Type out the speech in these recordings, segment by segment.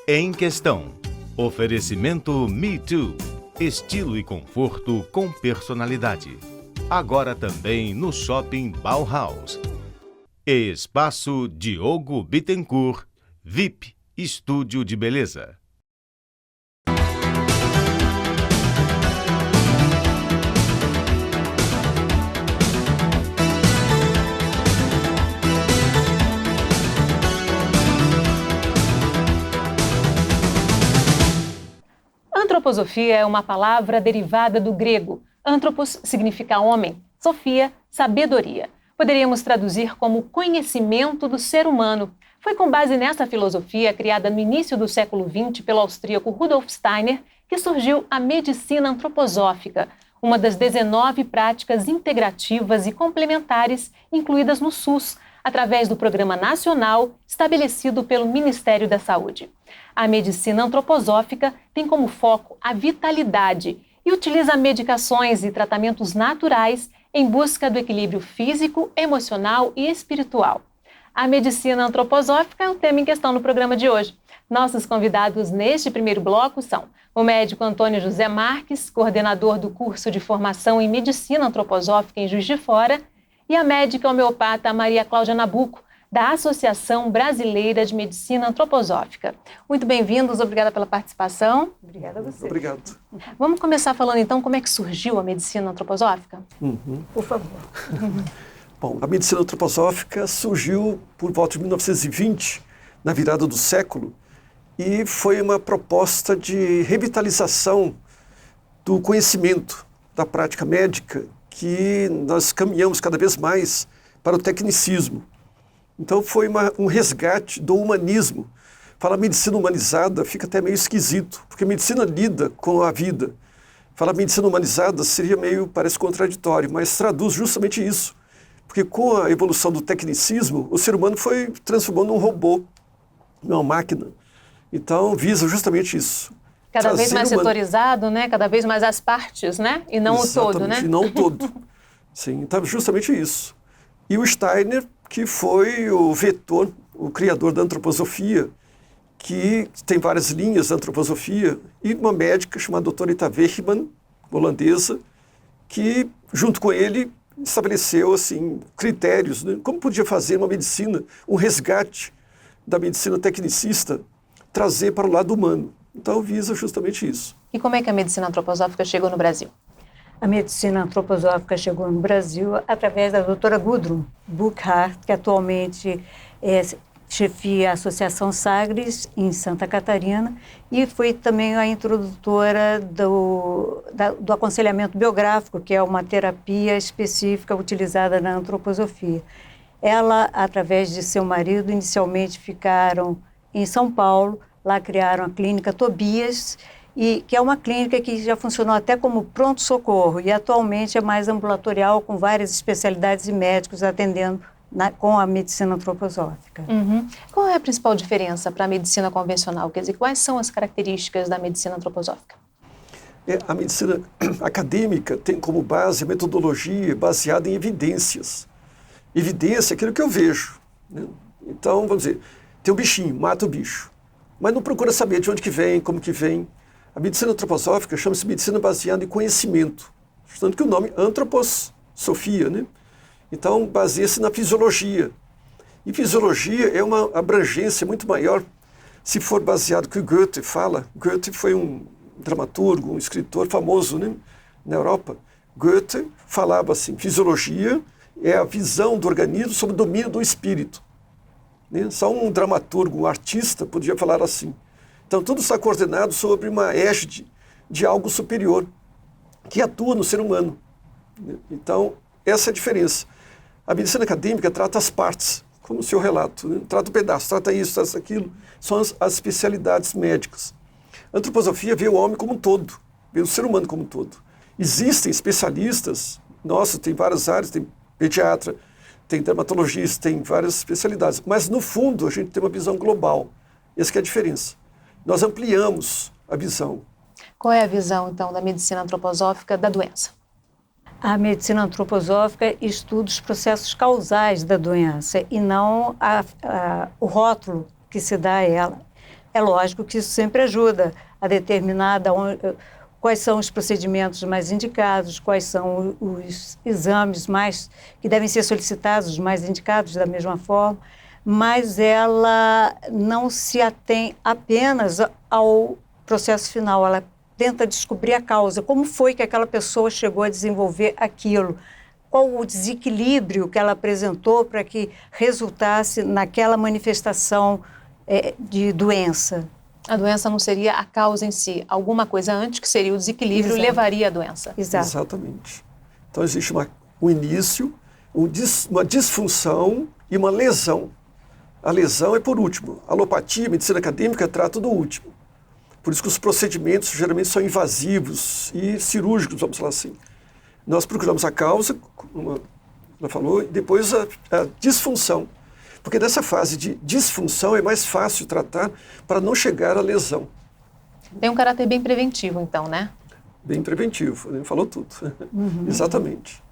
Em Questão. Oferecimento Me Too. Estilo e conforto com personalidade. Agora também no Shopping Bauhaus. Espaço Diogo Bittencourt, VIP, Estúdio de Beleza. Antroposofia é uma palavra derivada do grego. Anthropos significa homem, sofia, sabedoria. Poderíamos traduzir como conhecimento do ser humano. Foi com base nessa filosofia, criada no início do século XX pelo austríaco Rudolf Steiner, que surgiu a medicina antroposófica, uma das 19 práticas integrativas e complementares incluídas no SUS, através do Programa Nacional estabelecido pelo Ministério da Saúde. A medicina antroposófica tem como foco a vitalidade e utiliza medicações e tratamentos naturais em busca do equilíbrio físico, emocional e espiritual. A medicina antroposófica é o tema em questão no programa de hoje. Nossos convidados neste primeiro bloco são o médico Antônio José Marques, coordenador do curso de formação em medicina antroposófica em Juiz de Fora, e a médica homeopata Maria Cláudia Nabuco, da Associação Brasileira de Medicina Antroposófica. Muito bem-vindos, obrigada pela participação. Obrigada a você. Obrigado. Vamos começar falando então como é que surgiu a medicina antroposófica? Por favor. Bom, a medicina antroposófica surgiu por volta de 1920, na virada do século, e foi uma proposta de revitalização do conhecimento da prática médica, que nós caminhamos cada vez mais para o tecnicismo. Então foi um resgate do humanismo. Falar medicina humanizada fica até meio esquisito, porque medicina lida com a vida. Falar medicina humanizada parece contraditório, mas traduz justamente isso. Porque com a evolução do tecnicismo, o ser humano foi transformando num robô, numa máquina. Então visa justamente isso. Cada vez mais setorizado, né? Cada vez mais as partes, né? E não Exatamente, o todo, né? E não o todo. Sim, então justamente isso. E o Steiner, que foi o vetor, o criador da antroposofia, que tem várias linhas da antroposofia, e uma médica chamada doutora Ita Wegeman, holandesa, que, junto com ele, estabeleceu assim, critérios, né? Como podia fazer uma medicina, um resgate da medicina tecnicista, trazer para o lado humano. Então, visa justamente isso. E como é que a medicina antroposófica chegou no Brasil? A medicina antroposófica chegou no Brasil através da doutora Gudrun Burkhardt, que atualmente chefia a Associação Sagres, em Santa Catarina, e foi também a introdutora do aconselhamento biográfico, que é uma terapia específica utilizada na antroposofia. Ela, através de seu marido, inicialmente ficaram em São Paulo, lá criaram a clínica Tobias, que é uma clínica que já funcionou até como pronto-socorro e atualmente é mais ambulatorial, com várias especialidades e médicos atendendo com a medicina antroposófica. Qual é a principal diferença para a medicina convencional? Quer dizer, quais são as características da medicina antroposófica? A medicina acadêmica tem como base a metodologia baseada em evidências. Evidência é aquilo que eu vejo, né? Então, vamos dizer, tem um bichinho, mata o bicho, mas não procura saber de onde que vem, como que vem. A medicina antroposófica chama-se medicina baseada em conhecimento, tanto que o nome antroposofia, né? Então, baseia-se na fisiologia. E fisiologia é uma abrangência muito maior se for baseado no que Goethe fala. Goethe foi um dramaturgo, um escritor famoso, né, na Europa. Goethe falava assim, fisiologia é a visão do organismo sob o domínio do espírito. Né? Só um dramaturgo, um artista podia falar assim. Então, tudo está coordenado sobre uma égide de algo superior, que atua no ser humano. Então, essa é a diferença. A medicina acadêmica trata as partes, como o seu relato, né? Trata o pedaço, trata isso, trata aquilo. São as especialidades médicas. A antroposofia vê o homem como um todo, vê o ser humano como um todo. Existem especialistas, tem várias áreas, tem pediatra, tem dermatologista, tem várias especialidades, mas no fundo a gente tem uma visão global. Essa que é a diferença. Nós ampliamos a visão. Qual é a visão, então, da medicina antroposófica da doença? A medicina antroposófica estuda os processos causais da doença e não o rótulo que se dá a ela. É lógico que isso sempre ajuda a determinar quais são os procedimentos mais indicados, quais são os exames que devem ser solicitados, os mais indicados da mesma forma, mas ela não se atém apenas ao processo final, ela tenta descobrir a causa, como foi que aquela pessoa chegou a desenvolver aquilo, qual o desequilíbrio que ela apresentou para que resultasse naquela manifestação de doença. A doença não seria a causa em si, alguma coisa antes que seria o desequilíbrio levaria à doença. Exato. Exatamente. Então existe um início, uma disfunção e uma lesão. A lesão é por último. A alopatia, a medicina acadêmica, trata do último. Por isso que os procedimentos geralmente são invasivos e cirúrgicos, vamos falar assim. Nós procuramos a causa, como ela falou, e depois a disfunção. Porque nessa fase de disfunção é mais fácil tratar para não chegar à lesão. Tem um caráter bem preventivo, então, né? Bem preventivo, ele falou tudo. Exatamente.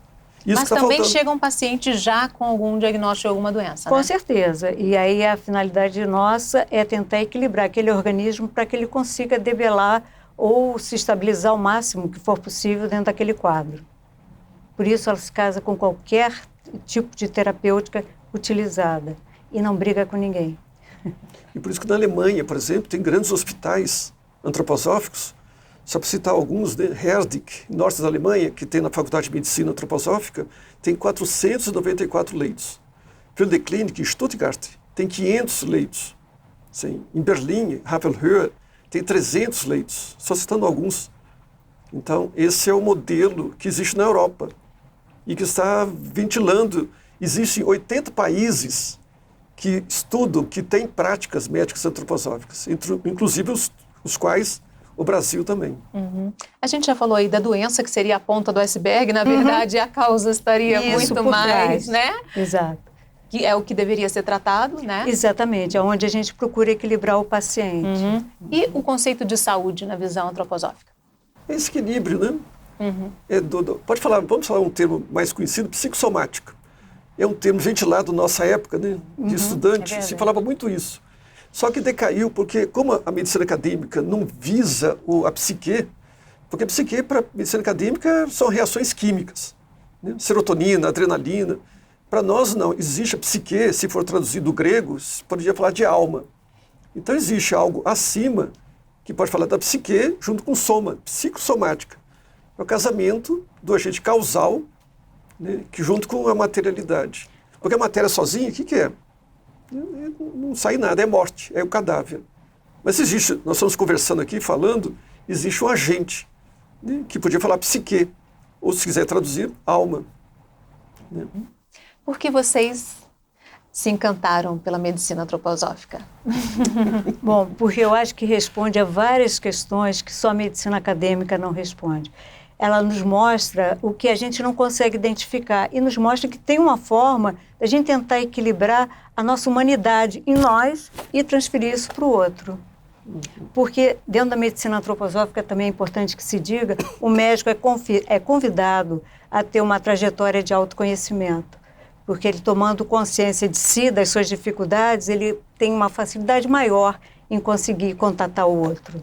Isso Mas que também faltando. chega um paciente já com algum diagnóstico de alguma doença, Com né? certeza. E aí a finalidade nossa é tentar equilibrar aquele organismo para que ele consiga debelar ou se estabilizar ao máximo que for possível dentro daquele quadro. Por isso ela se casa com qualquer tipo de terapêutica utilizada e não briga com ninguém. E por isso que na Alemanha, por exemplo, tem grandes hospitais antroposóficos, só para citar alguns, né? Herdich, norte da Alemanha, que tem na Faculdade de Medicina Antroposófica, tem 494 leitos. Wilde Klinik, em Stuttgart, tem 500 leitos. Sim. Em Berlim, Havelhöhe, tem 300 leitos, só citando alguns. Então, esse é o modelo que existe na Europa e que está ventilando. Existem 80 países que estudam, que têm práticas médicas antroposóficas, inclusive os quais o Brasil também. A gente já falou aí da doença, que seria a ponta do iceberg, na verdade a causa estaria Isso, muito por mais, trás. né? Exato. Que é o que deveria ser tratado, né? Exatamente, é onde a gente procura equilibrar o paciente. E o conceito de saúde na visão antroposófica? É esse equilíbrio, né? Vamos falar um termo mais conhecido, psicossomática. É um termo ventilado na nossa época, né? De estudante, se falava muito isso. Só que decaiu porque, como a medicina acadêmica não visa a psique, porque a psique para a medicina acadêmica são reações químicas, né? Serotonina, adrenalina. Para nós não, existe a psique, se for traduzido do grego, se poderia falar de alma. Então existe algo acima que pode falar da psique junto com soma, psicossomática. É o casamento do agente causal, né, que junto com a materialidade. Porque a matéria sozinha, o que é? Não sai nada, é morte, é o cadáver. Mas existe, nós estamos conversando aqui, falando, existe um agente, né, que podia falar psique, ou se quiser traduzir, alma. Né? Por que vocês se encantaram pela medicina antroposófica? Bom, porque eu acho que responde a várias questões que só a medicina acadêmica não responde. Ela nos mostra o que a gente não consegue identificar e nos mostra que tem uma forma da gente tentar equilibrar a nossa humanidade em nós e transferir isso para o outro. Porque dentro da medicina antroposófica também é importante que se diga, o médico é convidado a ter uma trajetória de autoconhecimento. Porque ele tomando consciência de si, das suas dificuldades, ele tem uma facilidade maior em conseguir contatar o outro.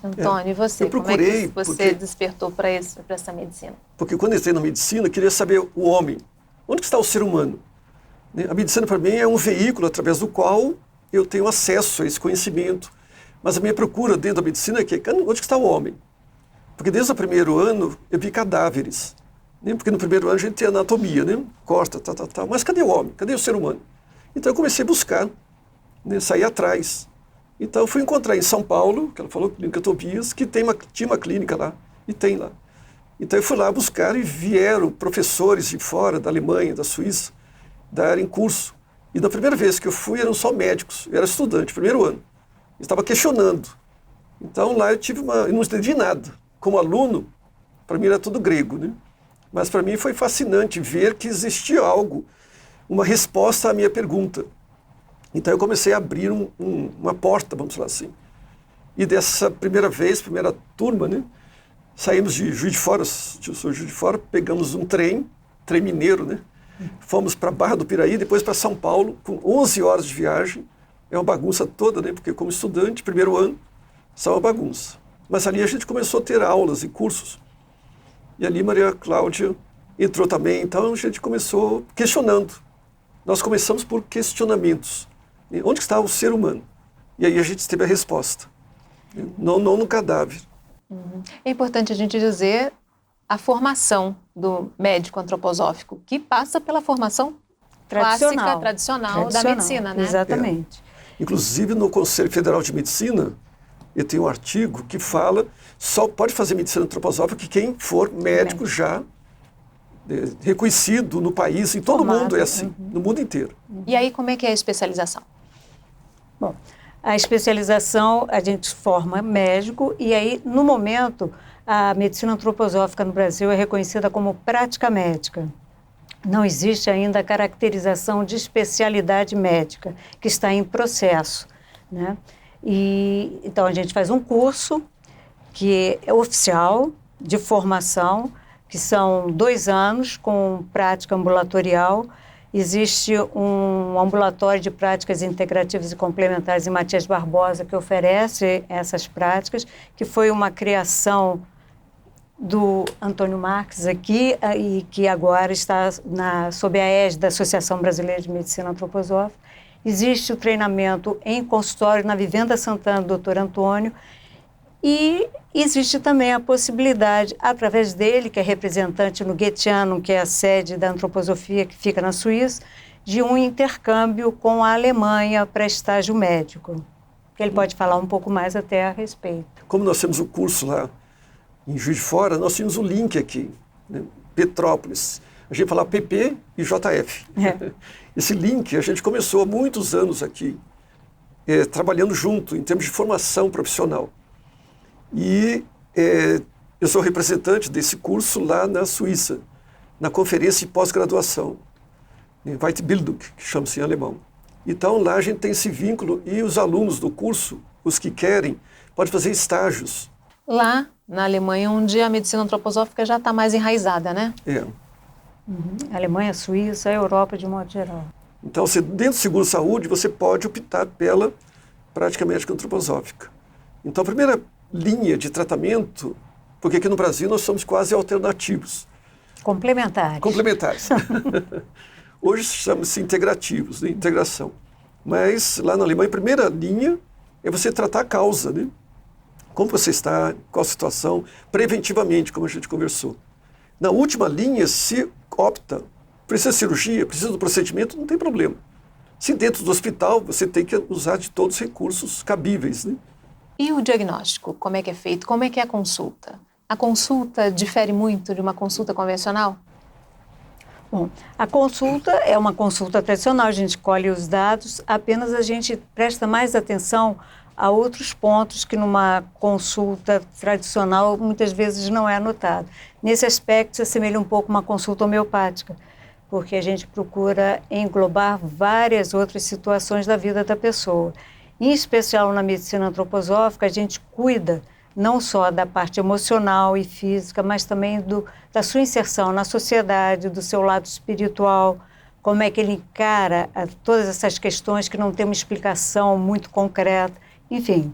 Antônio, e você? Eu procurei, como é que você despertou para essa medicina? Porque quando eu entrei na medicina, eu queria saber o homem. Onde que está o ser humano? A medicina, para mim, é um veículo através do qual eu tenho acesso a esse conhecimento. Mas a minha procura dentro da medicina é que, onde que está o homem? Porque desde o primeiro ano, eu vi cadáveres. Porque no primeiro ano a gente tem anatomia, né? Corta, tal. Mas cadê o homem? Cadê o ser humano? Então eu comecei a buscar, né? Sair atrás. Então eu fui encontrar em São Paulo, que ela falou, Clínica Tobias, que tinha uma clínica lá, e tem lá. Então eu fui lá buscar e vieram professores de fora, da Alemanha, da Suíça, darem curso. E da primeira vez que eu fui eram só médicos, eu era estudante, primeiro ano. Eu estava questionando. Então lá eu não entendi nada. Como aluno, para mim era tudo grego, né? Mas para mim foi fascinante ver que existia algo, uma resposta à minha pergunta. Então eu comecei a abrir uma porta, vamos falar assim. E dessa primeira turma, né, saímos de Juiz de Fora, eu sou Juiz de Fora, pegamos um trem mineiro, né, fomos para Barra do Piraí, depois para São Paulo, com 11 horas de viagem. é uma bagunça toda, né? Porque como estudante, primeiro ano, só uma bagunça. Mas ali a gente começou a ter aulas e cursos. E ali Maria Cláudia entrou também, então a gente começou questionando. Nós começamos por questionamentos. Onde está o ser humano? E aí a gente teve a resposta. Não no cadáver. É importante a gente dizer a formação do médico antroposófico, que passa pela formação clássica, tradicional da medicina, né? Exatamente. Inclusive no Conselho Federal de Medicina, eu tenho um artigo que fala só pode fazer medicina antroposófica quem for médico já reconhecido no país, em todo mundo é assim, no mundo inteiro. E aí como é que é a especialização? Bom, a especialização a gente forma médico e aí, no momento, a medicina antroposófica no Brasil é reconhecida como prática médica. Não existe ainda a caracterização de especialidade médica, que está em processo, né? E, então, a gente faz um curso que é oficial, de formação, que são 2 anos com prática ambulatorial. Existe um ambulatório de práticas integrativas e complementares em Matias Barbosa que oferece essas práticas, que foi uma criação do Antônio Marques aqui e que agora está sob a égide da Associação Brasileira de Medicina Antroposófica. Existe o treinamento em consultório na Vivenda Santana do Dr. Antônio e existe também a possibilidade, através dele, que é representante no Goetheanum, que é a sede da antroposofia que fica na Suíça, de um intercâmbio com a Alemanha para estágio médico. Ele pode falar um pouco mais até a respeito. Como nós temos o curso lá em Juiz de Fora, nós tínhamos o link aqui, né? Petrópolis. A gente fala PP e JF. Esse link a gente começou há muitos anos aqui, trabalhando junto em termos de formação profissional. E eu sou representante desse curso lá na Suíça, na conferência de pós-graduação, Weiterbildung, que chama-se em alemão. Então lá a gente tem esse vínculo e os alunos do curso, os que querem, podem fazer estágios. Lá na Alemanha, onde a medicina antroposófica já está mais enraizada, né? Alemanha, Suíça, a Europa de modo geral. Então, dentro do seguro-saúde, você pode optar pela prática médica antroposófica. Então, a primeira linha de tratamento, porque aqui no Brasil nós somos quase alternativos. Complementares. Hoje chamamos-se integrativos, né? Integração. Mas lá na Alemanha, a primeira linha é você tratar a causa, né? Como você está, qual a situação, preventivamente, como a gente conversou. Na última linha, se opta, precisa de cirurgia, precisa do procedimento, não tem problema. Se dentro do hospital, você tem que usar de todos os recursos cabíveis, né? E o diagnóstico, como é que é feito? Como é que é a consulta? A consulta difere muito de uma consulta convencional? Bom, a consulta é uma consulta tradicional, a gente colhe os dados, apenas a gente presta mais atenção a outros pontos que numa consulta tradicional muitas vezes não é anotado. Nesse aspecto, se assemelha um pouco uma consulta homeopática, porque a gente procura englobar várias outras situações da vida da pessoa. Em especial na medicina antroposófica, a gente cuida não só da parte emocional e física, mas também da sua inserção na sociedade, do seu lado espiritual, como é que ele encara todas essas questões que não tem uma explicação muito concreta, enfim.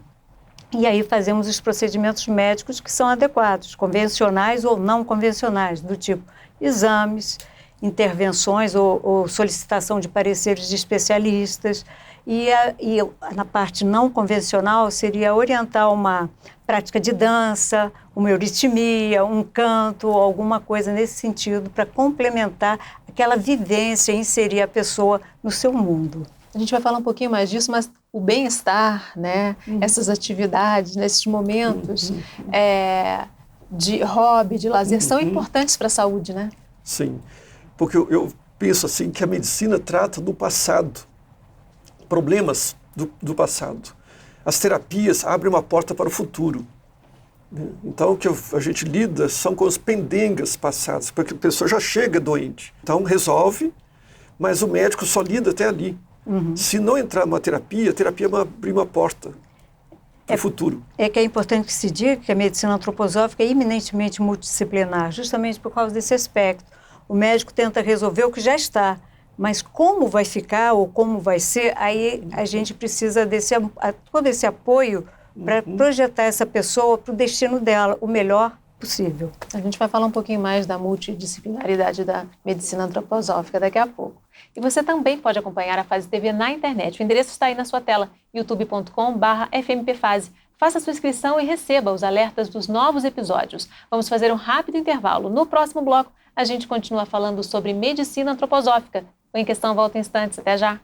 E aí fazemos os procedimentos médicos que são adequados, convencionais ou não convencionais, do tipo exames, intervenções ou solicitação de pareceres de especialistas. E na parte não convencional seria orientar uma prática de dança, uma euritmia, um canto, alguma coisa nesse sentido para complementar aquela vivência, inserir a pessoa no seu mundo. A gente vai falar um pouquinho mais disso, mas o bem-estar, né? Essas atividades, nesses momentos de hobby, de lazer, são importantes para a saúde, né? Sim, porque eu penso assim que a medicina trata do passado, problemas do passado. As terapias abrem uma porta para o futuro. Então, o que a gente lida são com as pendengas passadas, porque a pessoa já chega doente. Então, resolve, mas o médico só lida até ali. Se não entrar uma terapia, a terapia vai abrir uma porta para o futuro. É que é importante que se diga que a medicina antroposófica é eminentemente multidisciplinar, justamente por causa desse aspecto. O médico tenta resolver o que já está, Mas como vai ficar ou como vai ser, aí a gente precisa todo esse apoio para projetar essa pessoa para o destino dela, o melhor possível. A gente vai falar um pouquinho mais da multidisciplinaridade da medicina antroposófica daqui a pouco. E você também pode acompanhar a Fase TV na internet. O endereço está aí na sua tela, youtube.com/fmpfase. Faça sua inscrição e receba os alertas dos novos episódios. Vamos fazer um rápido intervalo. No próximo bloco, a gente continua falando sobre medicina antroposófica. O Em Questão volta em instantes. Até já!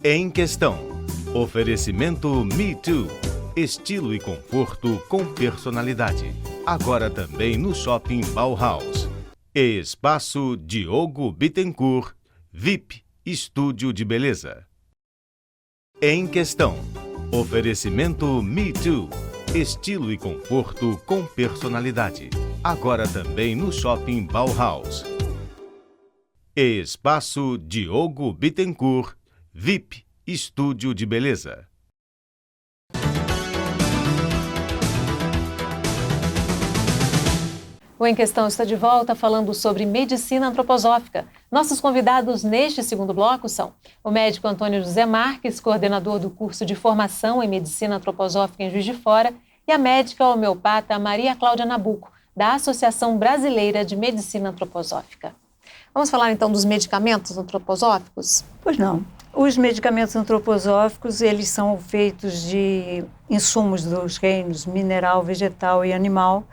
Em Questão. Oferecimento Me Too. Estilo e conforto com personalidade. Agora também no Shopping Bauhaus. Espaço Diogo Bittencourt, VIP, Estúdio de Beleza. Em Questão. Oferecimento Me Too. Estilo e conforto com personalidade. Agora também no Shopping Bauhaus. Espaço Diogo Bittencourt, VIP, Estúdio de Beleza. O Em Questão está de volta falando sobre medicina antroposófica. Nossos convidados neste segundo bloco são o médico Antônio José Marques, coordenador do curso de formação em medicina antroposófica em Juiz de Fora, e a médica homeopata Maria Cláudia Nabuco, da Associação Brasileira de Medicina Antroposófica. Vamos falar então dos medicamentos antroposóficos? Pois não. Os medicamentos antroposóficos, eles são feitos de insumos dos reinos mineral, vegetal e animal.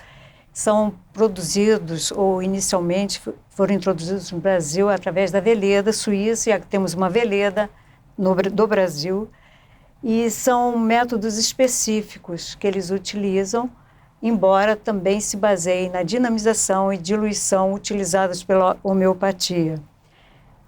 São produzidos, ou inicialmente foram introduzidos no Brasil através da Veleda suíça, já que temos uma Veleda do Brasil, e são métodos específicos que eles utilizam, embora também se baseiem na dinamização e diluição utilizadas pela homeopatia.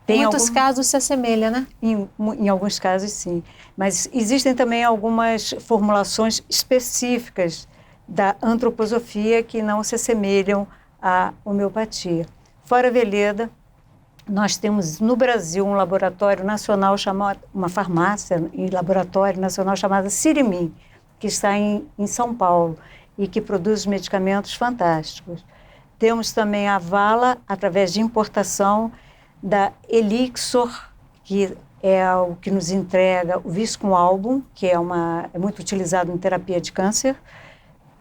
Em muitos casos se assemelha, né? Em alguns casos, sim. Mas existem também algumas formulações específicas da antroposofia que não se assemelham à homeopatia. Fora a Veleda, nós temos no Brasil um laboratório nacional chamado, uma farmácia e laboratório nacional chamada Sirimin, que está em São Paulo e que produz medicamentos fantásticos. Temos também a Vala, através de importação da Elixor, que é o que nos entrega o Viscoalbum, que é muito utilizado em terapia de câncer,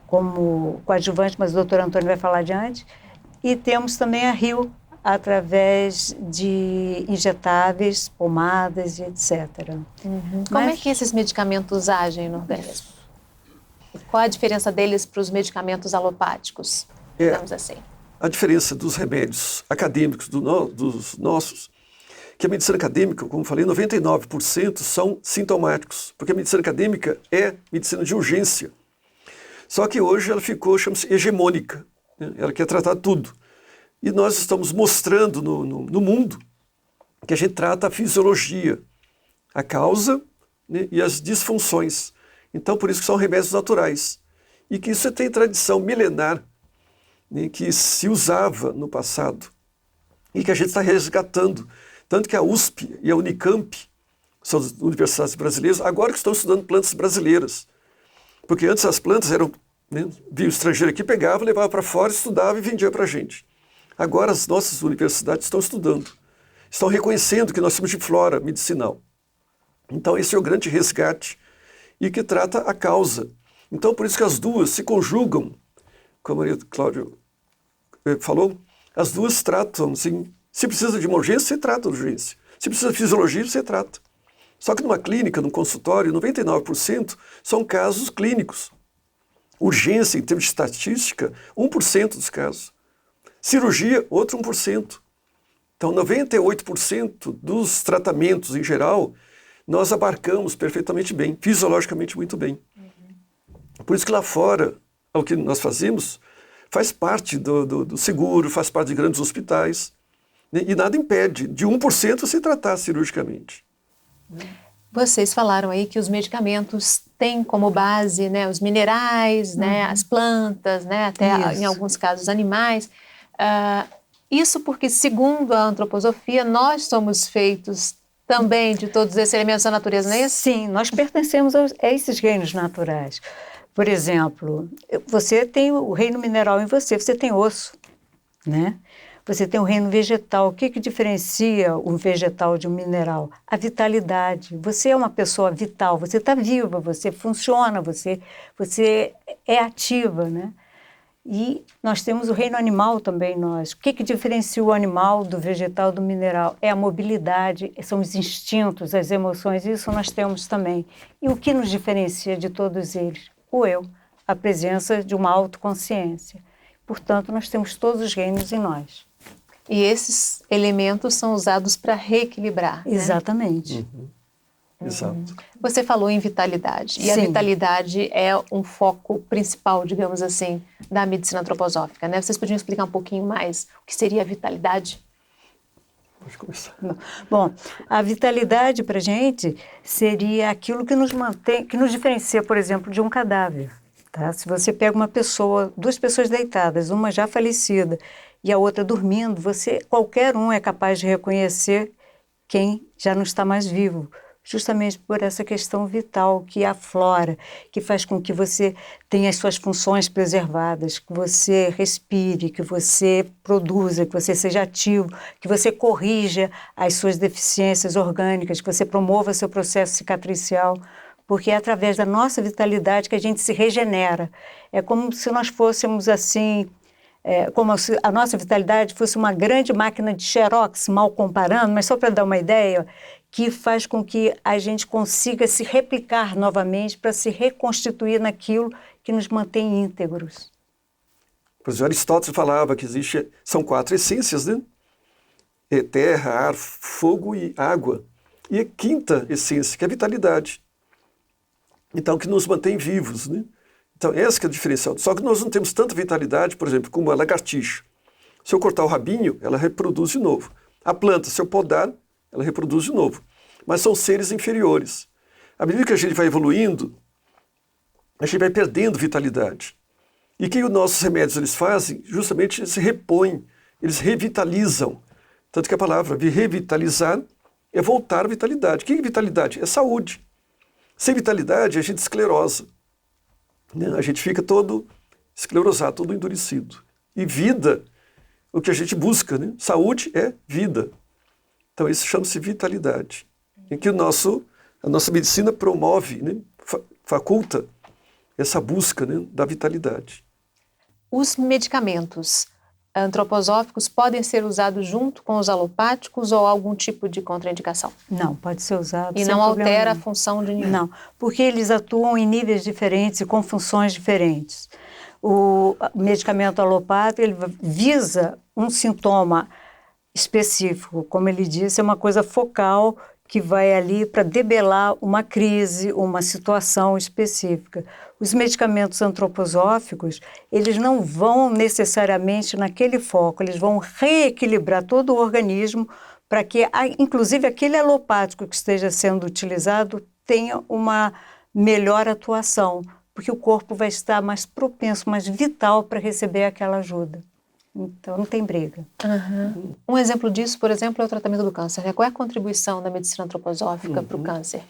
como coadjuvante, mas o doutor Antônio vai falar adiante. E temos também a Rio, através de injetáveis, pomadas e etc. Como é que esses medicamentos agem no organismo? Qual a diferença deles para os medicamentos alopáticos, digamos assim? A diferença dos remédios acadêmicos dos nossos, que a medicina acadêmica, como falei, 99% são sintomáticos, porque a medicina acadêmica é medicina de urgência. Só que hoje ela ficou, chama-se hegemônica, né? Ela quer tratar tudo. E nós estamos mostrando no mundo que a gente trata a fisiologia, a causa, né, e as disfunções. Então, por isso que são remédios naturais. E que isso tem tradição milenar, né, que se usava no passado e que a gente está resgatando. Tanto que a USP e a Unicamp, são as universidades brasileiras, agora que estão estudando plantas brasileiras. Porque antes as plantas eram, né, vinha o estrangeiro aqui, pegava, levava para fora, estudava e vendia para a gente. Agora as nossas universidades estão estudando, estão reconhecendo que nós temos de flora medicinal. Então esse é o grande resgate e que trata a causa. Então por isso que as duas se conjugam, como a Maria Cláudia falou, as duas tratam, assim, se precisa de uma urgência, você trata a urgência. Se precisa de fisiologia, você trata. Só que numa clínica, num consultório, 99% são casos clínicos. Urgência, em termos de estatística, 1% dos casos. Cirurgia, outro 1%. Então, 98% dos tratamentos, em geral, nós abarcamos perfeitamente bem, fisiologicamente muito bem. Por isso que lá fora, o que nós fazemos faz parte do seguro, faz parte de grandes hospitais, né? E nada impede de 1% se tratar cirurgicamente. Vocês falaram aí que os medicamentos têm como base, né, os minerais, né, as plantas, né, até em alguns casos animais. Isso porque, segundo a antroposofia, nós somos feitos também de todos esses elementos da natureza, não é isso? Sim, nós pertencemos a esses reinos naturais. Por exemplo, você tem o reino mineral em você, você tem osso, né? Você tem o reino vegetal. O que diferencia um vegetal de um mineral? A vitalidade. Você é uma pessoa vital, você está viva, você funciona, você é ativa, né? E nós temos o reino animal também, nós. O que diferencia o animal do vegetal do mineral? É a mobilidade, são os instintos, as emoções, isso nós temos também. E o que nos diferencia de todos eles? O eu, a presença de uma autoconsciência. Portanto, nós temos todos os reinos em nós. E esses elementos são usados para reequilibrar, né? Exatamente. Exato. Você falou em vitalidade, e a Sim. vitalidade é um foco principal, digamos assim, da medicina antroposófica, né? Vocês podiam explicar um pouquinho mais o que seria a vitalidade? Pode começar. Bom, a vitalidade para a gente seria aquilo que nos mantém, que nos diferencia, por exemplo, de um cadáver. Tá? Se você pega uma pessoa, duas pessoas deitadas, uma já falecida e a outra dormindo, qualquer um é capaz de reconhecer quem já não está mais vivo, justamente por essa questão vital que aflora, que faz com que você tenha as suas funções preservadas, que você respire, que você produza, que você seja ativo, que você corrija as suas deficiências orgânicas, que você promova seu processo cicatricial, porque é através da nossa vitalidade que a gente se regenera. É como se nós fôssemos assim, como se a nossa vitalidade fosse uma grande máquina de xerox, mal comparando, mas só para dar uma ideia, que faz com que a gente consiga se replicar novamente para se reconstituir naquilo que nos mantém íntegros. Por exemplo, Aristóteles falava que são 4 essências, né? Terra, ar, fogo e água. E a quinta essência, que é a vitalidade. Então, que nos mantém vivos, né? Então, essa que é a diferencial. Só que nós não temos tanta vitalidade, por exemplo, como a lagartixa. Se eu cortar o rabinho, ela reproduz de novo. A planta, se eu podar, ela reproduz de novo. Mas são seres inferiores. À medida que a gente vai evoluindo, a gente vai perdendo vitalidade. E o que os nossos remédios eles fazem? Justamente eles se repõem, eles revitalizam. Tanto que a palavra revitalizar é voltar à vitalidade. O que é vitalidade? É saúde. Sem vitalidade, a gente esclerosa. A gente fica todo esclerosado, todo endurecido. E vida, o que a gente busca, né? Saúde é vida. Então isso chama-se vitalidade. Em que a nossa medicina promove, né? Faculta essa busca, né? Da vitalidade. Os medicamentos antroposóficos podem ser usados junto com os alopáticos ou algum tipo de contraindicação? Não, pode ser usado. E sem não problema altera a nenhum. função de nenhum? Não, porque eles atuam em níveis diferentes e com funções diferentes. O medicamento alopático ele visa um sintoma específico, como ele disse, é uma coisa focal que vai ali para debelar uma crise, uma situação específica. Os medicamentos antroposóficos, eles não vão necessariamente naquele foco, eles vão reequilibrar todo o organismo para que, inclusive, aquele alopático que esteja sendo utilizado tenha uma melhor atuação, porque o corpo vai estar mais propenso, mais vital para receber aquela ajuda. Então, não tem briga. Uhum. Um exemplo disso, por exemplo, é o tratamento do câncer, né? Qual é a contribuição da medicina antroposófica para o câncer?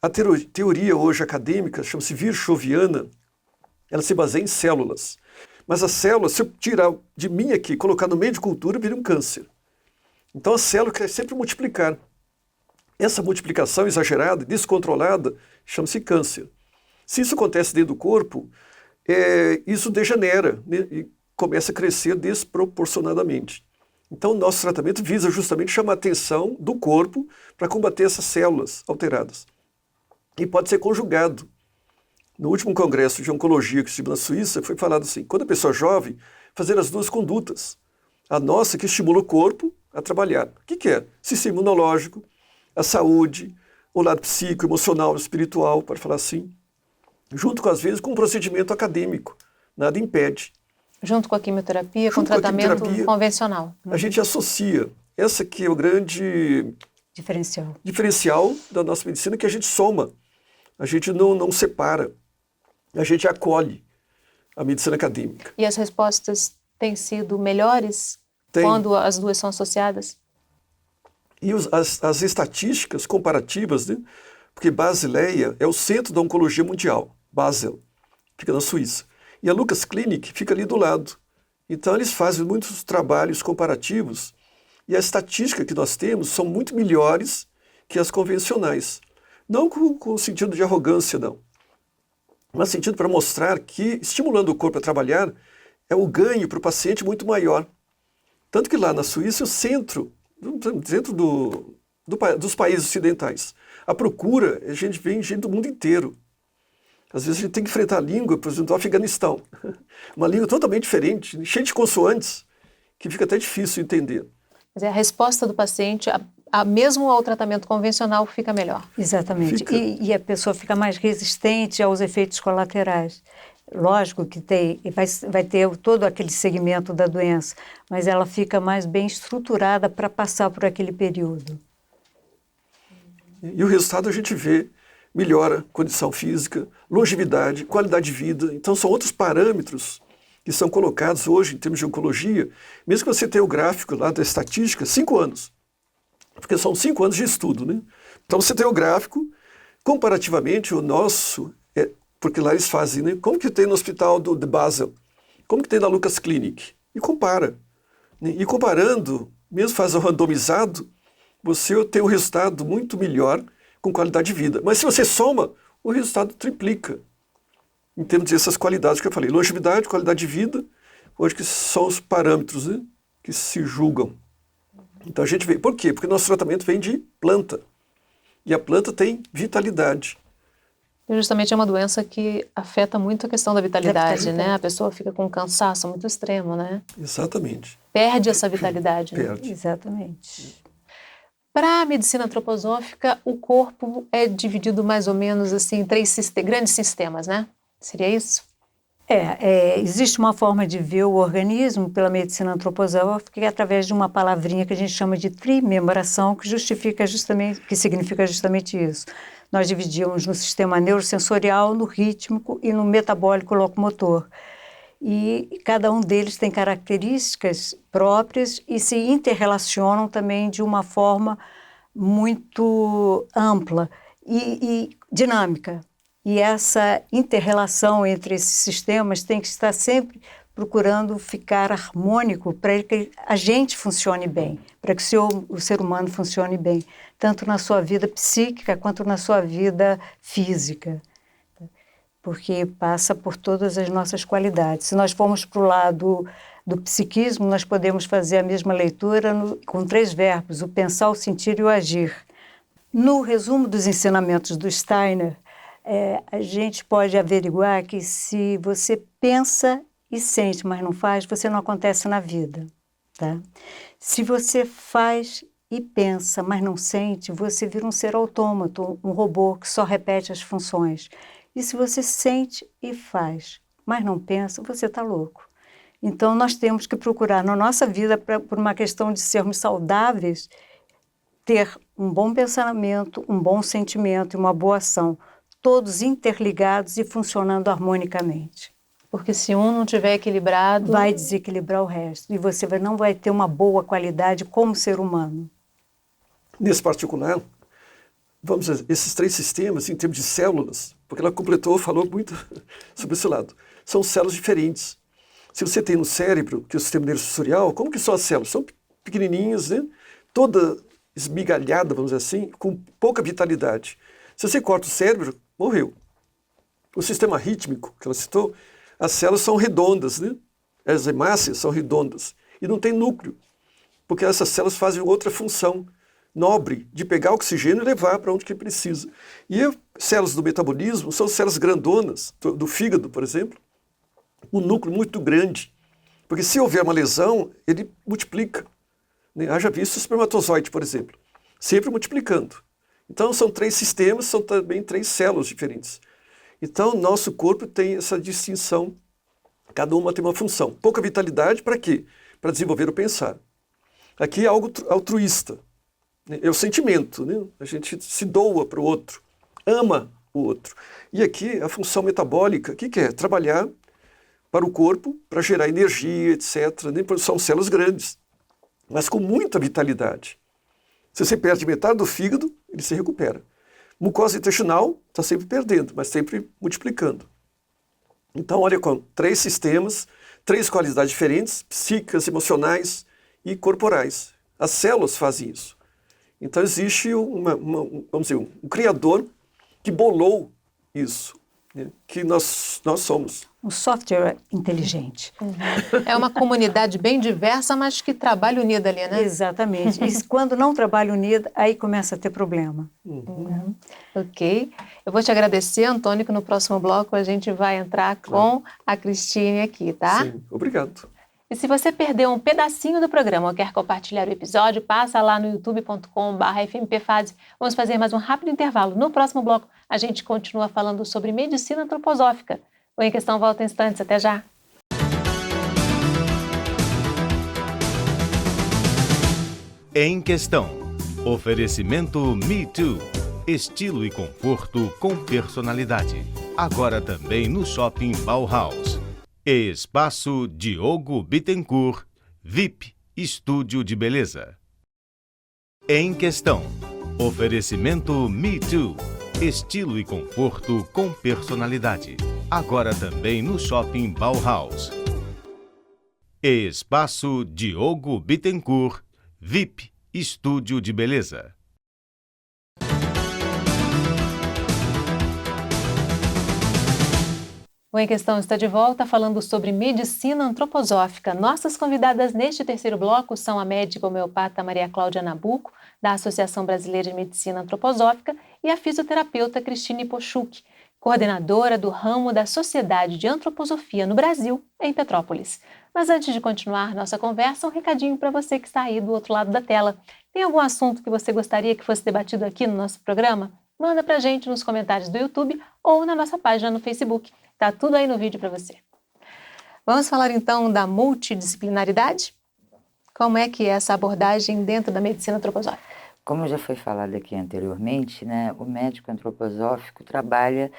A teoria hoje acadêmica, chama-se virchoviana, ela se baseia em células. Mas a célula, se eu tirar de mim aqui, colocar no meio de cultura, vira um câncer. Então a célula quer sempre multiplicar. Essa multiplicação exagerada, descontrolada, chama-se câncer. Se isso acontece dentro do corpo, isso degenera, né? E começa a crescer desproporcionadamente. Então, o nosso tratamento visa justamente chamar a atenção do corpo para combater essas células alteradas. E pode ser conjugado. No último congresso de oncologia que estive na Suíça, foi falado assim, quando a pessoa é jovem, fazer as duas condutas. A nossa, que estimula o corpo a trabalhar. O que é? Sistema imunológico, a saúde, o lado psíquico, emocional, espiritual, pode falar assim. Junto, às vezes, com um procedimento acadêmico. Nada impede. Junto com a quimioterapia, com o tratamento convencional. A gente associa. Essa que é o grande diferencial da nossa medicina, que a gente soma. A gente não separa. A gente acolhe a medicina acadêmica. E as respostas têm sido melhores quando as duas são associadas? E as estatísticas comparativas, né? Porque Basileia é o centro da oncologia mundial, Basel. fica na Suíça. E a Lucas Clinic fica ali do lado. Então, eles fazem muitos trabalhos comparativos e a estatística que nós temos são muito melhores que as convencionais. Não com o sentido de arrogância, não. Mas sentido para mostrar que, estimulando o corpo a trabalhar, é o ganho para o paciente muito maior. Tanto que lá na Suíça, o centro dos países ocidentais, a procura, a gente vem gente do mundo inteiro. Às vezes a gente tem que enfrentar a língua, por exemplo, do Afeganistão. Uma língua totalmente diferente, cheia de consoantes, que fica até difícil entender. Mas a resposta do paciente, mesmo ao tratamento convencional, fica melhor. Exatamente. E a pessoa fica mais resistente aos efeitos colaterais. Lógico que vai ter todo aquele segmento da doença, mas ela fica mais bem estruturada para passar por aquele período. E o resultado a gente vê, melhora condição física, longevidade, qualidade de vida. Então são outros parâmetros que são colocados hoje em termos de oncologia, mesmo que você tenha o gráfico lá da estatística, 5 anos. Porque são 5 anos de estudo, né? Então você tem o gráfico, comparativamente o nosso, porque lá eles fazem, né? Como que tem no hospital de Basel? Como que tem na Lucas Clinic? E compara. Né? E comparando, mesmo faz o randomizado, você tem um resultado muito melhor com qualidade de vida. Mas se você soma, o resultado triplica. Em termos dessas qualidades que eu falei. Longevidade, qualidade de vida, hoje que são os parâmetros, né, que se julgam. Então a gente vê. Por quê? Porque nosso tratamento vem de planta. E a planta tem vitalidade. E justamente é uma doença que afeta muito a questão da vitalidade, né? A pessoa fica com um cansaço muito extremo, né? Exatamente. Perde essa vitalidade. Perde. Né? Exatamente. Para a medicina antroposófica, o corpo é dividido mais ou menos assim em 3 grandes sistemas, né? Seria isso? Existe uma forma de ver o organismo pela medicina antroposófica que é através de uma palavrinha que a gente chama de trimembração, que significa justamente isso. Nós dividimos no sistema neurosensorial, no rítmico e no metabólico locomotor. E cada um deles tem características próprias e se interrelacionam também de uma forma muito ampla e dinâmica. E essa interrelação entre esses sistemas tem que estar sempre procurando ficar harmônico para que a gente funcione bem, para que o ser humano funcione bem, tanto na sua vida psíquica quanto na sua vida física, porque passa por todas as nossas qualidades. Se nós formos para o lado do psiquismo, nós podemos fazer a mesma leitura com 3 verbos, o pensar, o sentir e o agir. No resumo dos ensinamentos do Steiner, a gente pode averiguar que se você pensa e sente, mas não faz, você não acontece na vida. Tá? Se você faz e pensa, mas não sente, você vira um ser autômato, um robô que só repete as funções. E se você sente e faz, mas não pensa, você está louco. Então, nós temos que procurar na nossa vida, por uma questão de sermos saudáveis, ter um bom pensamento, um bom sentimento e uma boa ação, todos interligados e funcionando harmonicamente. Porque se um não estiver equilibrado... vai desequilibrar o resto. E você não vai ter uma boa qualidade como ser humano. Nesse particular, vamos dizer, esses 3 sistemas, em termos de células, porque ela falou muito sobre esse lado, são células diferentes. Se você tem no cérebro, que é o sistema neurosensorial, como que são as células? São pequenininhas, né? Toda esmigalhada, vamos dizer assim, com pouca vitalidade. Se você corta o cérebro, morreu. O sistema rítmico, que ela citou, as células são redondas, né? As hemácias são redondas e não tem núcleo, porque essas células fazem outra função nobre de pegar oxigênio e levar para onde que precisa. E células do metabolismo são células grandonas, do fígado, por exemplo, um núcleo muito grande, porque se houver uma lesão, ele multiplica. Né? Haja visto o espermatozoide, por exemplo, sempre multiplicando. Então são 3 sistemas, são também 3 células diferentes. Então nosso corpo tem essa distinção, cada uma tem uma função. Pouca vitalidade para quê? Para desenvolver o pensar. Aqui é algo altruísta. É o sentimento, né? A gente se doa para o outro, ama o outro. E aqui a função metabólica, o que é? Trabalhar para o corpo, para gerar energia, etc. Né? São células grandes, mas com muita vitalidade. Se você perde metade do fígado, ele se recupera. Mucosa intestinal está sempre perdendo, mas sempre multiplicando. Então, olha, com 3 sistemas, 3 qualidades diferentes, psíquicas, emocionais e corporais. As células fazem isso. Então, existe vamos dizer, um criador que bolou isso, né, que nós somos. Um software inteligente. É uma comunidade bem diversa, mas que trabalha unida ali, né? Exatamente. E quando não trabalha unida, aí começa a ter problema. Ok. Eu vou te agradecer, Antônio, que no próximo bloco a gente vai entrar com a Cristine aqui, tá? Sim, obrigado. E se você perdeu um pedacinho do programa ou quer compartilhar o episódio, passa lá no youtube.com/fmpfase. Vamos fazer mais um rápido intervalo. No próximo bloco, a gente continua falando sobre medicina antroposófica. O Em Questão volta em instantes. Até já! Em Questão. Oferecimento Me Too. Estilo e conforto com personalidade. Agora também no Shopping Bauhaus. Espaço Diogo Bittencourt, VIP, Estúdio de Beleza. Em Questão. Oferecimento Me Too. Estilo e conforto com personalidade. Agora também no Shopping Bauhaus. Espaço Diogo Bittencourt, VIP, Estúdio de Beleza. O Em Questão está de volta falando sobre medicina antroposófica. Nossas convidadas neste terceiro bloco são a médica homeopata Maria Cláudia Nabuco, da Associação Brasileira de Medicina Antroposófica, e a fisioterapeuta Cristine Pochuk, coordenadora do ramo da Sociedade de Antroposofia no Brasil, em Petrópolis. Mas antes de continuar nossa conversa, um recadinho para você que está aí do outro lado da tela. Tem algum assunto que você gostaria que fosse debatido aqui no nosso programa? Manda para a gente nos comentários do YouTube ou na nossa página no Facebook. Tá tudo aí no vídeo para você. Vamos falar então da multidisciplinaridade? Como é que é essa abordagem dentro da medicina antroposófica? Como já foi falado aqui anteriormente, né, o médico antroposófico trabalha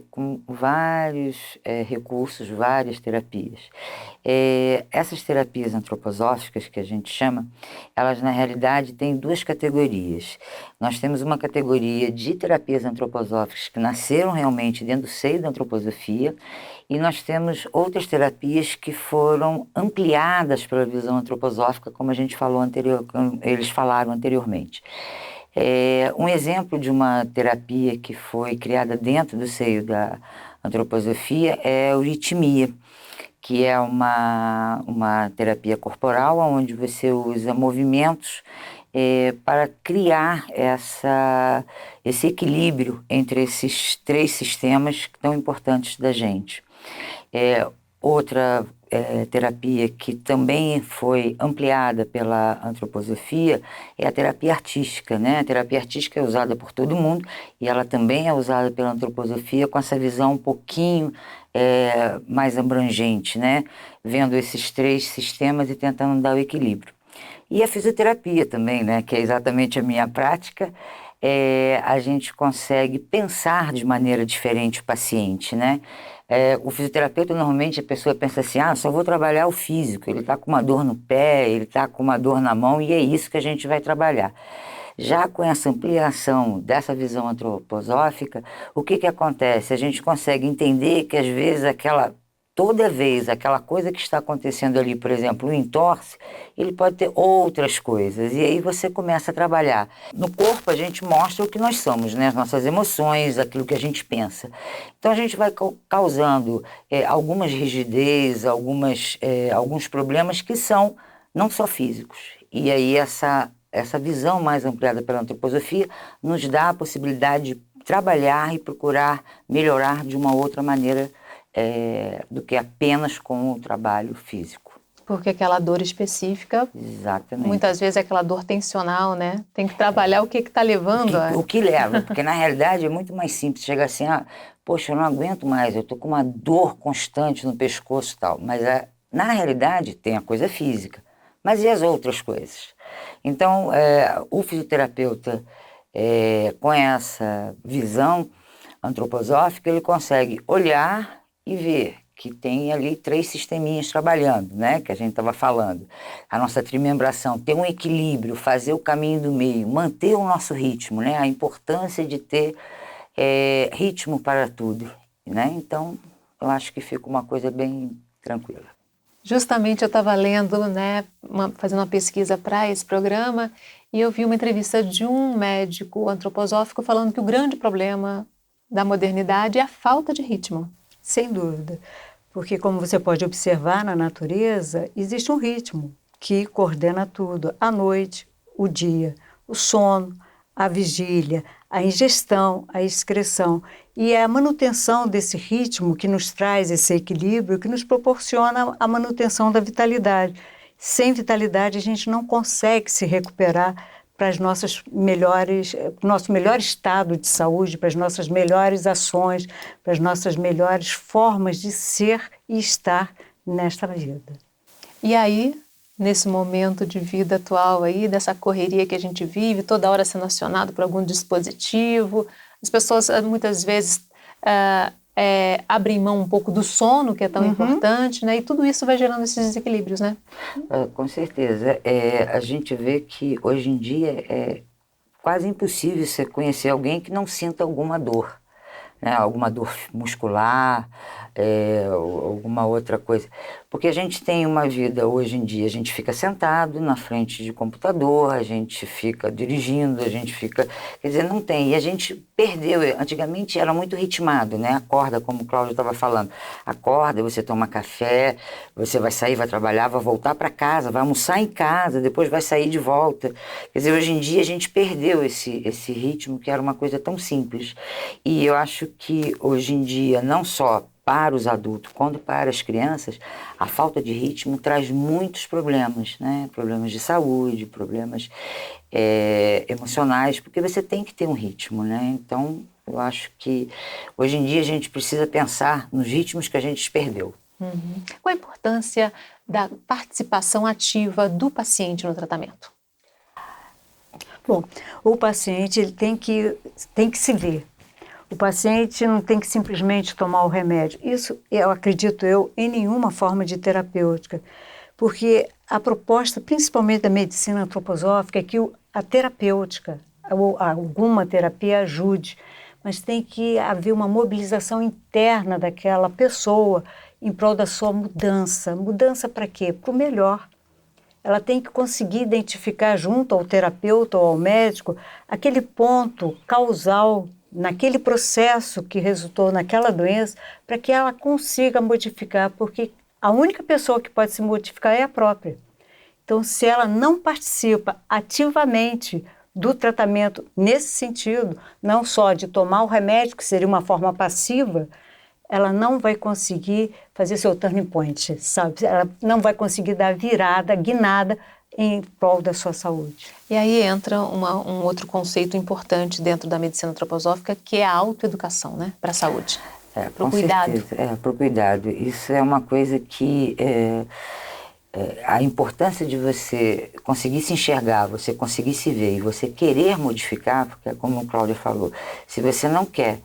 com vários recursos, várias terapias. Essas terapias antroposóficas que a gente chama, elas na realidade têm 2 categorias. Nós temos uma categoria de terapias antroposóficas que nasceram realmente dentro do seio da antroposofia, e nós temos outras terapias que foram ampliadas pela visão antroposófica, como a gente falou eles falaram anteriormente. Um exemplo de uma terapia que foi criada dentro do seio da antroposofia é a euritmia, que é uma terapia corporal onde você usa movimentos para criar esse equilíbrio entre esses 3 sistemas tão importantes da gente. Outra terapia que também foi ampliada pela antroposofia é a terapia artística, né? A terapia artística é usada por todo mundo e ela também é usada pela antroposofia com essa visão um pouquinho mais abrangente, né? Vendo esses 3 sistemas e tentando dar o equilíbrio. E a fisioterapia também, né? Que é exatamente a minha prática. A gente consegue pensar de maneira diferente o paciente, né? O fisioterapeuta, normalmente, a pessoa pensa assim, só vou trabalhar o físico, ele está com uma dor no pé, ele está com uma dor na mão, e é isso que a gente vai trabalhar. Já com essa ampliação dessa visão antroposófica, o que acontece? A gente consegue entender que, às vezes, toda vez aquela coisa que está acontecendo ali, por exemplo, o entorse, ele pode ter outras coisas. E aí você começa a trabalhar. No corpo a gente mostra o que nós somos, né? As nossas emoções, aquilo que a gente pensa. Então a gente vai causando algumas rigidez, alguns problemas que são não só físicos. E aí essa visão mais ampliada pela antroposofia nos dá a possibilidade de trabalhar e procurar melhorar de uma outra maneira do que apenas com o trabalho físico. Porque aquela dor específica, exatamente, muitas vezes é aquela dor tensional, né? Tem que trabalhar o que está levando. O que leva, porque na realidade é muito mais simples. Chega assim, poxa, eu não aguento mais, eu estou com uma dor constante no pescoço e tal. Mas na realidade tem a coisa física, mas e as outras coisas? Então, o fisioterapeuta, com essa visão antroposófica, ele consegue olhar e ver que tem ali 3 sisteminhas trabalhando, né, que a gente estava falando. A nossa trimembração, ter um equilíbrio, fazer o caminho do meio, manter o nosso ritmo, né, a importância de ter ritmo para tudo, né, então eu acho que fica uma coisa bem tranquila. Justamente eu estava lendo, né, fazendo uma pesquisa para esse programa, e eu vi uma entrevista de um médico antroposófico falando que o grande problema da modernidade é a falta de ritmo. Sem dúvida, porque como você pode observar na natureza, existe um ritmo que coordena tudo, a noite, o dia, o sono, a vigília, a ingestão, a excreção. E é a manutenção desse ritmo que nos traz esse equilíbrio, que nos proporciona a manutenção da vitalidade. Sem vitalidade, a gente não consegue se recuperar para as nossas melhores, nosso melhor estado de saúde, para as nossas melhores ações, para as nossas melhores formas de ser e estar nesta vida. E aí, nesse momento de vida atual aí, dessa correria que a gente vive, toda hora sendo acionado por algum dispositivo, as pessoas muitas vezes abrem mão um pouco do sono, que é tão importante, né? E tudo isso vai gerando esses desequilíbrios, né? Com certeza. A gente vê que hoje em dia é quase impossível você conhecer alguém que não sinta alguma dor, né? Alguma dor muscular, ou alguma outra coisa. Porque a gente tem uma vida, hoje em dia, a gente fica sentado na frente de computador, a gente fica dirigindo, a gente fica... Quer dizer, não tem. E a gente perdeu. Antigamente era muito ritmado, né? Acorda, como o Cláudio estava falando. Acorda, você toma café, você vai sair, vai trabalhar, vai voltar para casa, vai almoçar em casa, depois vai sair de volta. Quer dizer, hoje em dia a gente perdeu esse ritmo, que era uma coisa tão simples. E eu acho que hoje em dia, não só para os adultos, quanto para as crianças, a falta de ritmo traz muitos problemas, né? Problemas de saúde, problemas emocionais, porque você tem que ter um ritmo, né? Então, eu acho que hoje em dia a gente precisa pensar nos ritmos que a gente perdeu. Qual a importância da participação ativa do paciente no tratamento? Bom, o paciente ele tem que se ver. O paciente não tem que simplesmente tomar o remédio. Isso, eu acredito em nenhuma forma de terapêutica, porque a proposta, principalmente da medicina antroposófica, é que a terapêutica, ou alguma terapia ajude, mas tem que haver uma mobilização interna daquela pessoa em prol da sua mudança. Mudança para quê? Para o melhor. Ela tem que conseguir identificar junto ao terapeuta ou ao médico aquele ponto causal naquele processo que resultou naquela doença, para que ela consiga modificar, porque a única pessoa que pode se modificar é a própria. Então, se ela não participa ativamente do tratamento nesse sentido, não só de tomar o remédio, que seria uma forma passiva, ela não vai conseguir fazer seu turning point, sabe? Ela não vai conseguir dar virada, guinada em prol da sua saúde. E aí entra um outro conceito importante dentro da medicina antroposófica, que é a autoeducação, né? Para a saúde. Para o cuidado. Para o cuidado. Isso é uma coisa que... a importância de você conseguir se enxergar, você conseguir se ver e você querer modificar, porque como o Cláudio falou, se você não quer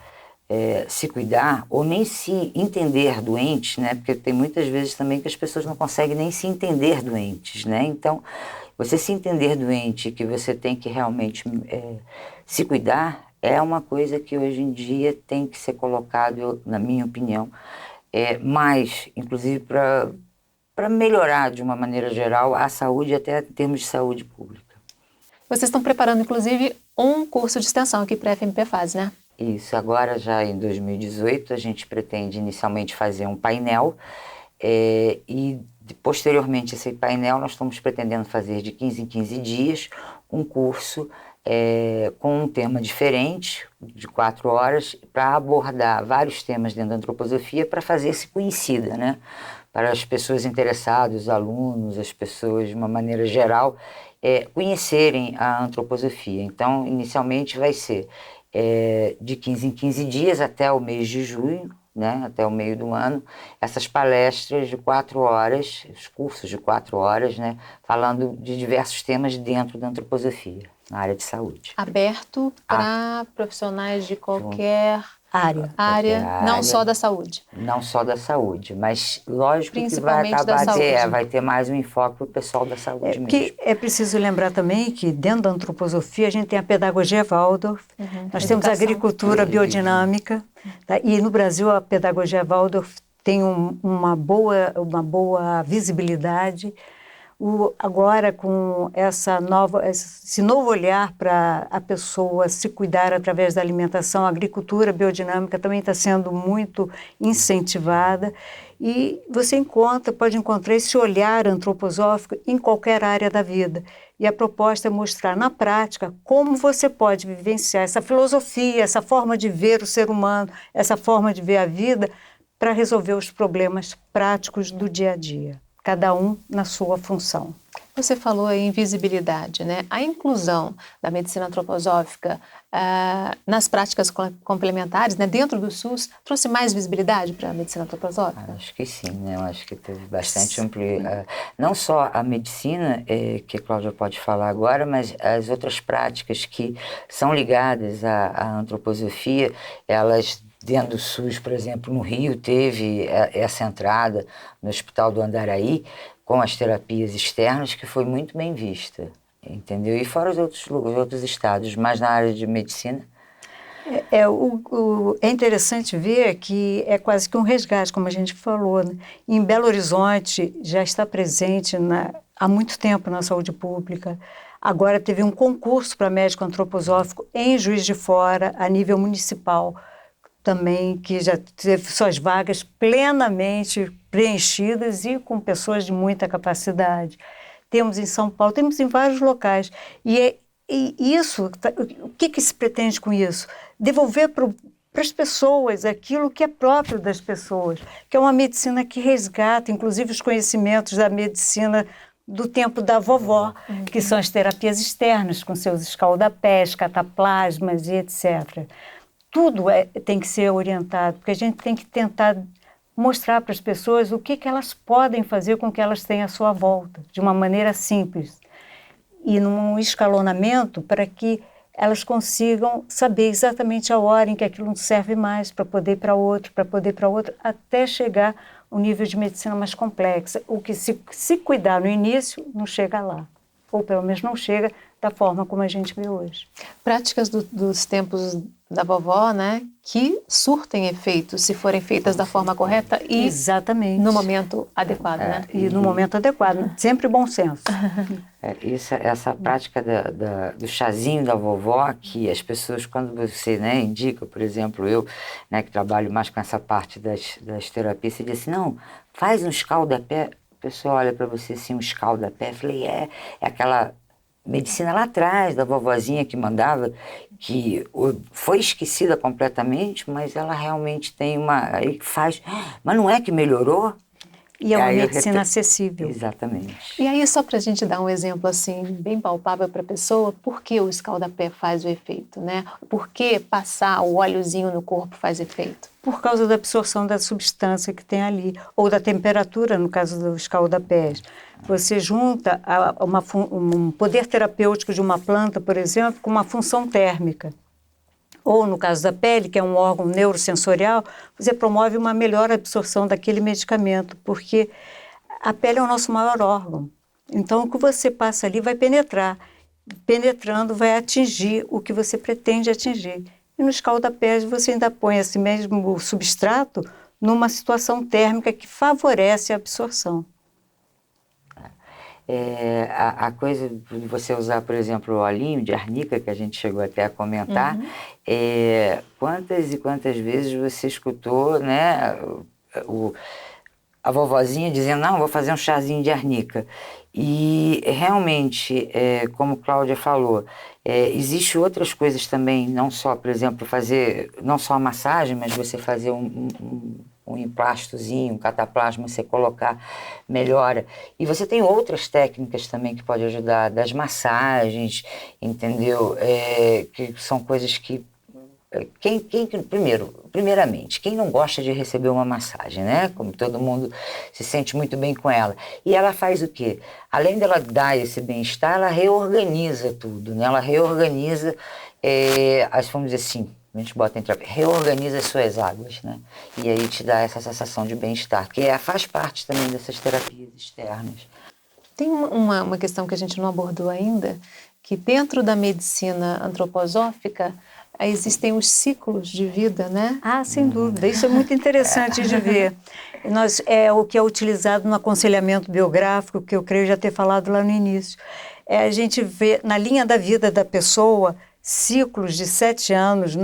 se cuidar ou nem se entender doente, né? Porque tem muitas vezes também que as pessoas não conseguem nem se entender doentes, né? Então, você se entender doente, que você tem que realmente se cuidar, é uma coisa que hoje em dia tem que ser colocado, na minha opinião, mais, inclusive para melhorar de uma maneira geral a saúde, até em termos de saúde pública. Vocês estão preparando, inclusive, um curso de extensão aqui para a FMP-Fase, né? Isso, agora já em 2018 a gente pretende inicialmente fazer um painel e posteriormente esse painel nós estamos pretendendo fazer de 15 em 15 dias um curso com um tema diferente, de 4 horas, para abordar vários temas dentro da antroposofia para fazer-se conhecida, né? Para as pessoas interessadas, os alunos, as pessoas de uma maneira geral, conhecerem a antroposofia. Então, inicialmente vai ser de 15 em 15 dias até o mês de junho, né, até o meio do ano, essas palestras de 4 horas, os cursos de 4 horas, né, falando de diversos temas dentro da antroposofia, na área de saúde. Aberto para profissionais de qualquer área, não só da saúde. Não só da saúde, mas lógico que vai ter mais um enfoque para o pessoal da saúde mesmo. É preciso lembrar também que dentro da antroposofia a gente tem a pedagogia Waldorf, nós temos a agricultura biodinâmica, tá? E no Brasil a pedagogia Waldorf tem uma boa visibilidade. Agora, com esse novo olhar para a pessoa se cuidar através da alimentação, a agricultura biodinâmica também está sendo muito incentivada. E você pode encontrar esse olhar antroposófico em qualquer área da vida. E a proposta é mostrar na prática como você pode vivenciar essa filosofia, essa forma de ver o ser humano, essa forma de ver a vida, para resolver os problemas práticos do dia a dia, cada um na sua função. Você falou em visibilidade, né? A inclusão da medicina antroposófica nas práticas complementares, né, dentro do SUS, trouxe mais visibilidade para a medicina antroposófica? Acho que sim, né? Eu acho que teve bastante não só a medicina, que a Cláudia pode falar agora, mas as outras práticas que são ligadas à antroposofia, elas dentro do SUS, por exemplo, no Rio, teve essa entrada no Hospital do Andaraí com as terapias externas, que foi muito bem vista, entendeu? E fora os outros estados, mas na área de medicina. É interessante ver que é quase que um resgate, como a gente falou, né? Em Belo Horizonte já está presente há muito tempo na saúde pública. Agora teve um concurso para médico antroposófico em Juiz de Fora, a nível municipal também, que já teve suas vagas plenamente preenchidas e com pessoas de muita capacidade. Temos em São Paulo, temos em vários locais. E isso, o que se pretende com isso? Devolver para as pessoas aquilo que é próprio das pessoas, que é uma medicina que resgata, inclusive, os conhecimentos da medicina do tempo da vovó, que são as terapias externas, com seus escaldapés, cataplasmas e etc. Tudo tem que ser orientado, porque a gente tem que tentar mostrar para as pessoas o que elas podem fazer com o que elas têm à sua volta, de uma maneira simples. E num escalonamento para que elas consigam saber exatamente a hora em que aquilo não serve mais, para poder ir para outro, até chegar a um nível de medicina mais complexa. O que se cuidar no início, não chega lá. Ou pelo menos não chega da forma como a gente vê hoje. Práticas dos tempos da vovó, né, que surtem efeito se forem feitas da forma correta e exatamente no momento adequado, né? E no momento adequado, sempre bom senso. Essa prática do chazinho da vovó, que as pessoas, quando você, né, indica, por exemplo, eu, né, que trabalho mais com essa parte das terapias, você diz assim, não, faz um escaldapé, a pessoa olha para você assim, um escaldapé, eu falei, é aquela medicina lá atrás, da vovozinha que mandava, que foi esquecida completamente, mas ela realmente tem aí faz, mas não é que melhorou? E é uma medicina acessível. Exatamente. E aí, só para a gente dar um exemplo assim, bem palpável para a pessoa, por que o escaldapé faz o efeito, né? Por que passar o óleozinho no corpo faz efeito? Por causa da absorção da substância que tem ali, ou da temperatura, no caso dos escaldapés. Você junta um poder terapêutico de uma planta, por exemplo, com uma função térmica. Ou, no caso da pele, que é um órgão neurosensorial, você promove uma melhor absorção daquele medicamento, porque a pele é o nosso maior órgão. Então, o que você passa ali vai penetrar. Penetrando, vai atingir o que você pretende atingir. E no escaldapés, você ainda põe esse mesmo substrato numa situação térmica que favorece a absorção. A coisa de você usar, por exemplo, o olhinho de arnica, que a gente chegou até a comentar, quantas e quantas vezes você escutou, né, a vovozinha dizendo, não, vou fazer um chazinho de arnica. E realmente, como Cláudia falou, existem outras coisas também, não só, por exemplo, não só a massagem, mas você fazer um emplastozinho, um cataplasma, você colocar, melhora. E você tem outras técnicas também que podem ajudar, das massagens, entendeu? Que são coisas que... Primeiramente, quem não gosta de receber uma massagem, né? Como todo mundo se sente muito bem com ela. E ela faz o quê? Além dela dar esse bem-estar, ela reorganiza tudo, né? Ela reorganiza, vamos dizer assim, a gente bota reorganiza as suas águas, né? E aí te dá essa sensação de bem-estar, que faz parte também dessas terapias externas. Tem uma questão que a gente não abordou ainda, que dentro da medicina antroposófica, existem os ciclos de vida, né? Ah, sem dúvida. Isso é muito interessante de ver. É o que é utilizado no aconselhamento biográfico, que eu creio já ter falado lá no início. A gente vê na linha da vida da pessoa ciclos de 7 anos,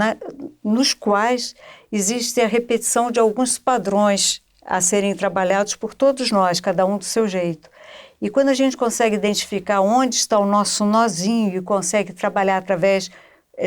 nos quais existe a repetição de alguns padrões a serem trabalhados por todos nós, cada um do seu jeito. E quando a gente consegue identificar onde está o nosso nozinho e consegue trabalhar através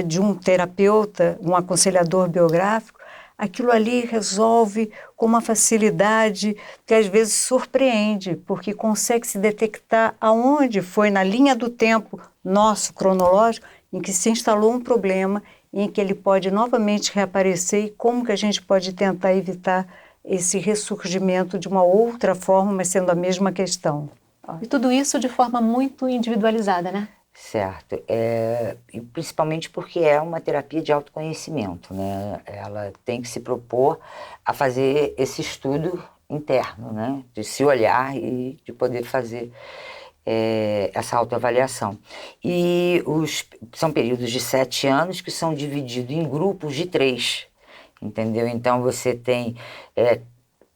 de um terapeuta, um aconselhador biográfico, aquilo ali resolve com uma facilidade que às vezes surpreende, porque consegue se detectar aonde foi na linha do tempo nosso cronológico em que se instalou um problema, em que ele pode novamente reaparecer e como que a gente pode tentar evitar esse ressurgimento de uma outra forma, mas sendo a mesma questão. E tudo isso de forma muito individualizada, né? Certo. E principalmente porque é uma terapia de autoconhecimento, né? Ela tem que se propor a fazer esse estudo interno, né? De se olhar e de poder fazer essa autoavaliação. E são períodos de 7 anos que são divididos em grupos de 3, entendeu? Então você tem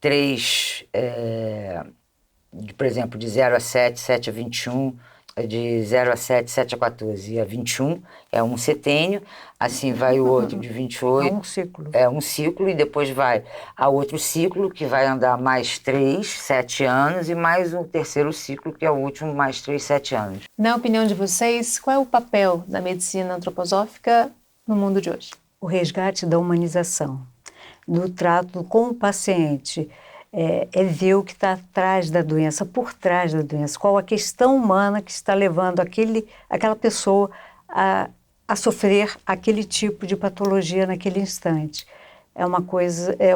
3, por exemplo, de 0 a 7, 7 a 21, de 0 a 7, 7 a 14 e a 21 é um setênio, assim vai o outro de 28. É um ciclo. É um ciclo e depois vai a outro ciclo que vai andar mais 3, 7 anos e mais um terceiro ciclo que é o último, mais 3, 7 anos. Na opinião de vocês, qual é o papel da medicina antroposófica no mundo de hoje? O resgate da humanização, do trato com o paciente, é ver o que está atrás da doença, por trás da doença, qual a questão humana que está levando aquela pessoa a sofrer aquele tipo de patologia naquele instante. É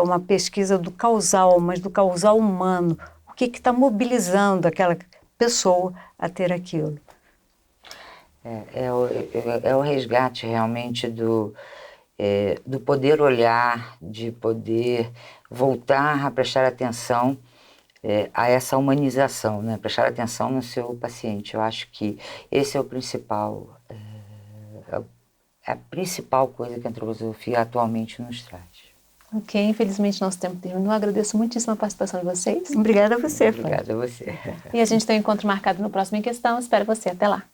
uma pesquisa do causal, mas do causal humano. O que está mobilizando aquela pessoa a ter aquilo? É o resgate realmente do poder olhar, de poder voltar a prestar atenção a essa humanização, né? Prestar atenção no seu paciente. Eu acho que esse é o principal, a principal coisa que a antroposofia atualmente nos traz. Ok, infelizmente nosso tempo terminou. Agradeço muitíssimo a participação de vocês. Obrigada a você, Obrigada a você. E a gente tem um encontro marcado no próximo Em Questão. Espero você. Até lá.